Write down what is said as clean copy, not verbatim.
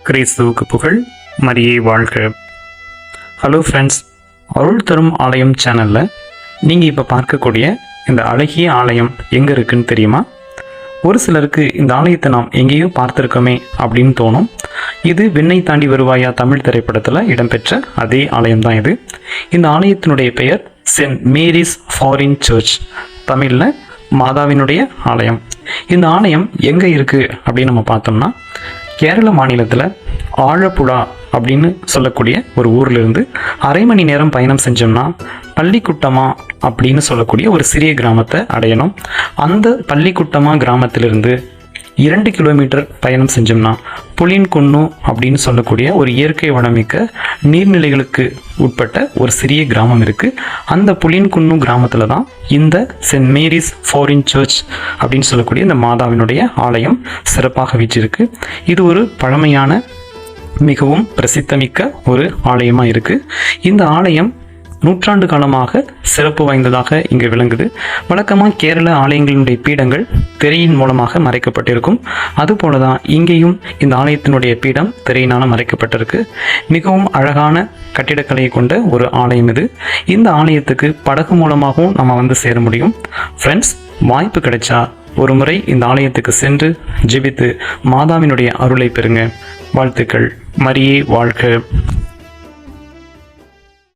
கிறிஸ்துவுக்கு புகழ், மரியே வாழ்க. ஹலோ ஃப்ரெண்ட்ஸ், அருள் தரும் ஆலயம் சேனலில் நீங்கள் இப்போ பார்க்கக்கூடிய இந்த அழகிய ஆலயம் எங்கே இருக்குன்னு தெரியுமா? ஒரு சிலருக்கு இந்த ஆலயத்தை நாம் எங்கேயோ பார்த்துருக்கோமே அப்படின்னு தோணும். இது விண்ணை தாண்டி வருவாயா தமிழ் திரைப்படத்தில் இடம்பெற்ற அதே ஆலயம் தான் இது. இந்த ஆலயத்தினுடைய பெயர் சென்ட் மேரிஸ் ஃபாரின் சர்ச், தமிழில் மாதாவினுடைய ஆலயம். இந்த ஆலயம் எங்கே இருக்குது அப்படின்னு நம்ம பார்த்தோம்னா, கேரள மாநிலத்தில் ஆழப்புழா அப்படின்னு சொல்லக்கூடிய ஒரு ஊர்லேருந்து அரை மணி நேரம் பயணம் செஞ்சோம்னா பள்ளிக்குட்டமா அப்படின்னு சொல்லக்கூடிய ஒரு சிறிய கிராமத்தை அடையணும். அந்த பள்ளிக்குட்டமா கிராமத்திலிருந்து 2 கிலோமீட்டர் பயணம் செஞ்சோம்னா புலின்குன்னு அப்படின்னு சொல்லக்கூடிய ஒரு இயற்கை வளமிக்க நீர்நிலைகளுக்கு உட்பட்ட ஒரு சிறிய கிராமம் இருக்குது. அந்த புலின்குன்னு கிராமத்தில் தான் இந்த சென்ட் மேரிஸ் ஃபாரின் சர்ச் அப்படின்னு சொல்லக்கூடிய இந்த மாதாவினுடைய ஆலயம் சிறப்பாக வீற்றிருக்கு. இது ஒரு பழமையான மிகவும் பிரசித்தமிக்க ஒரு ஆலயமாக இருக்குது. இந்த ஆலயம் நூற்றாண்டு காலமாக சிறப்பு வாய்ந்ததாக இங்கு விளங்குது. வழக்கமாக கேரள ஆலயங்களினுடைய பீடங்கள் திரையின் மூலமாக மறைக்கப்பட்டிருக்கும். அதுபோல தான் இங்கேயும் இந்த ஆலயத்தினுடைய பீடம் திரையினால் மறைக்கப்பட்டிருக்கு. மிகவும் அழகான கட்டிடக்கலையை கொண்ட ஒரு ஆலயம் இது. இந்த ஆலயத்துக்கு படகு மூலமாகவும் நம்ம சேர முடியும். ஃப்ரெண்ட்ஸ், வாய்ப்பு கிடைச்சா ஒரு முறை இந்த ஆலயத்துக்கு சென்று ஜெபித்து மாதாவினுடைய அருளை பெறுங்க. வாழ்த்துக்கள். மரியே வாழ்க.